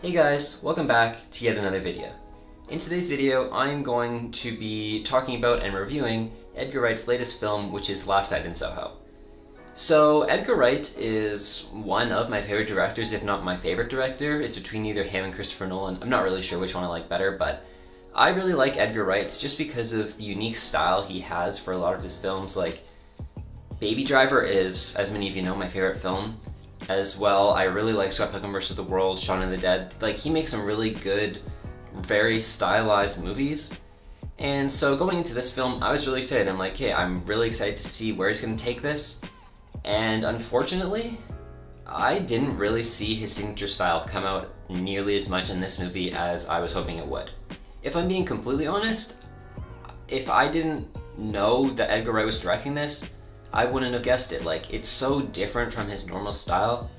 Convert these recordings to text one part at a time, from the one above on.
Hey guys, welcome back to yet another video. In today's video, I'm going to be talking about and reviewing Edgar Wright's latest film, which is Last Night in Soho. So Edgar Wright is one of my favorite directors, if not my favorite director. It's between either him and Christopher Nolan. I'm not really sure which one I like better, but I really like Edgar Wright just because of the unique style he has for a lot of his films. Like Baby Driver is, as many of you know, my favorite film. As well, I really like Scott Pilgrim vs. the World, Shaun of the Dead. Like, he makes some really good, very stylized movies. And so going into this film, I was really excited. I'm like, hey, I'm really excited to see where he's going to take this. And unfortunately, I didn't really see his signature style come out nearly as much in this movie as I was hoping it would. If I'm being completely honest, if I didn't know that Edgar Wright was directing this, I wouldn't have guessed it. Like, it's so different from his normal style,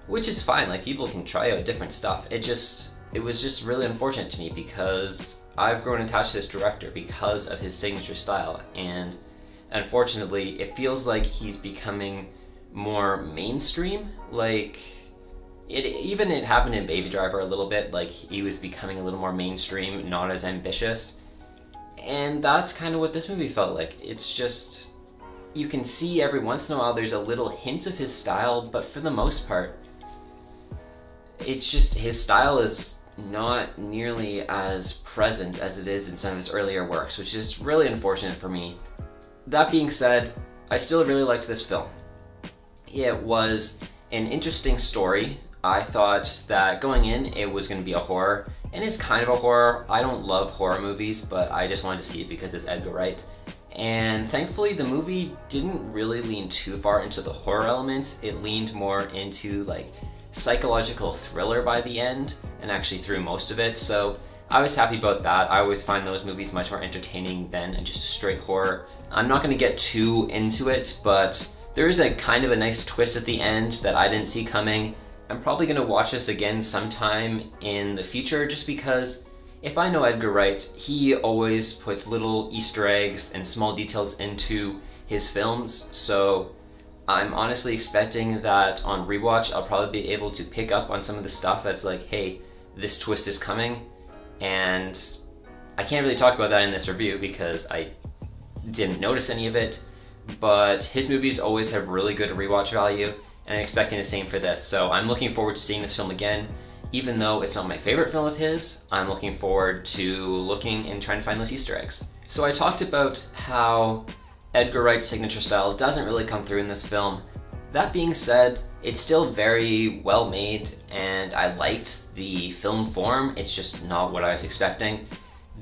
which is fine. Like, people can try out different stuff. It was just really unfortunate to me because I've grown attached to this director because of his signature style, and unfortunately, it feels like he's becoming more mainstream. Like, it happened in Baby Driver a little bit. Like, he was becoming a little more mainstream, not as ambitious, and that's kind of what this movie felt like. It's just, you can see every once in a while there's a little hint of his style, but for the most part, it's just his style is not nearly as present as it is in some of his earlier works, which is really unfortunate for me. That being said, I still really liked this film. It was an interesting story. I thought that going in, it was going to be a horror, and it's kind of a horror. I don't love horror movies, but I just wanted to see it because it's Edgar Wright. And thankfully, the movie didn't really lean too far into the horror elements. It leaned more into like psychological thriller by the end, and actually through most of it. So I was happy about that. I always find those movies much more entertaining than just a straight horror. I'm not going to get too into it, but there is a kind of a nice twist at the end that I didn't see coming. I'm probably going to watch this again sometime in the future just because if I know Edgar Wright, he always puts little Easter eggs and small details into his films, so I'm honestly expecting that on rewatch I'll probably be able to pick up on some of the stuff that's like, hey, this twist is coming, and I can't really talk about that in this review because I didn't notice any of it, but his movies always have really good rewatch value, and I'm expecting the same for this, so I'm looking forward to seeing this film again. Even though it's not my favorite film of his, I'm looking forward to looking and trying to find those Easter eggs. So I talked about how Edgar Wright's signature style doesn't really come through in this film. That being said, it's still very well made, and I liked the film form. It's just not what I was expecting.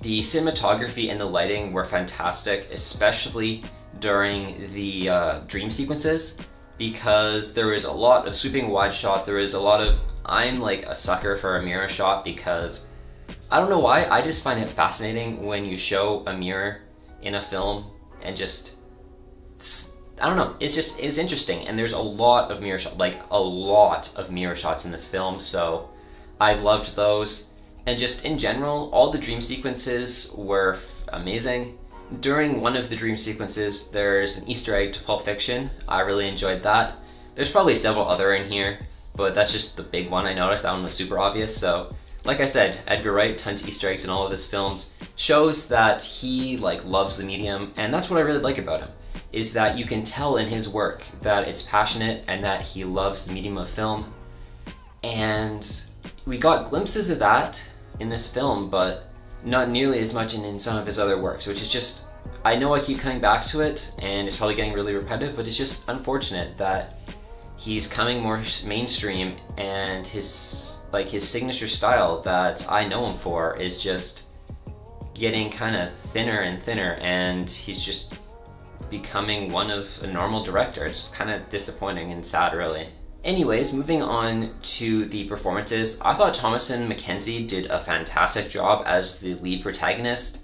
The cinematography and the lighting were fantastic, especially during the dream sequences, because there was a lot of swooping wide shots. There was a lot of, I'm like a sucker for a mirror shot because I don't know why, I just find it fascinating when you show a mirror in a film and just, I don't know, it's interesting, and there's a lot of mirror shots, like a lot of mirror shots in this film, so I loved those. And just in general, all the dream sequences were amazing. During one of the dream sequences, there's an Easter egg to Pulp Fiction. I really enjoyed that. There's probably several other in here, but that's just the big one I noticed. That one was super obvious. So, like I said, Edgar Wright, tons of Easter eggs in all of his films, shows that he like loves the medium, and that's what I really like about him, is that you can tell in his work that it's passionate and that he loves the medium of film. And we got glimpses of that in this film, but not nearly as much in some of his other works, which is just, I know I keep coming back to it, and it's probably getting really repetitive, but it's just unfortunate that he's coming more mainstream, and his signature style that I know him for is just getting kind of thinner and thinner, and he's just becoming one of a normal director. It's kind of disappointing and sad, really. Anyways, moving on to the performances, I thought Thomasin McKenzie did a fantastic job as the lead protagonist.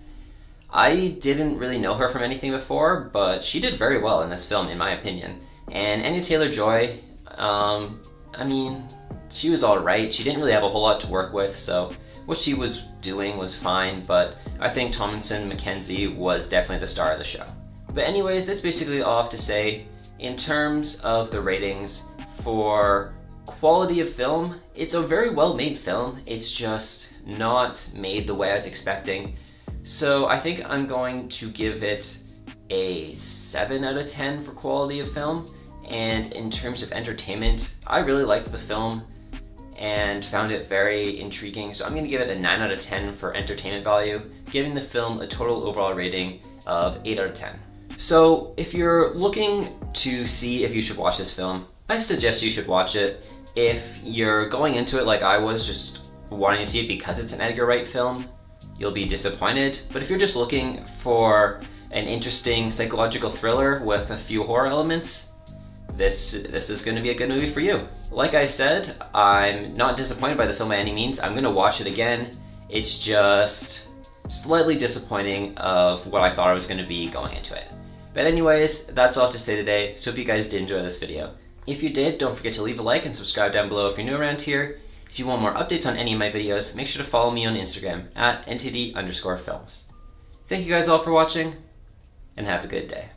I didn't really know her from anything before, but she did very well in this film, in my opinion. And Anya Taylor-Joy, I mean, she was alright. She didn't really have a whole lot to work with, so what she was doing was fine, but I think Thomasin McKenzie was definitely the star of the show. But anyways, that's basically all I have to say. In terms of the ratings, for quality of film, It's a very well made film, it's just not made the way I was expecting. So I think I'm going to give it a 7 out of 10 for quality of film. And in terms of entertainment, I really liked the film and found it very intriguing. So I'm going to give it a 9 out of 10 for entertainment value, giving the film a total overall rating of 8 out of 10. So if you're looking to see if you should watch this film, I suggest you should watch it. If you're going into it like I was, just wanting to see it because it's an Edgar Wright film, you'll be disappointed. But if you're just looking for an interesting psychological thriller with a few horror elements, this is going to be a good movie for you. Like I said, I'm not disappointed by the film by any means. I'm going to watch it again. It's just slightly disappointing of what I thought I was going to be going into it. But anyways, that's all I have to say today, so hope you guys did enjoy this video. If you did, don't forget to leave a like and subscribe down below if you're new around here. If you want more updates on any of my videos, make sure to follow me on Instagram at ntd_films. Thank you guys all for watching, and have a good day.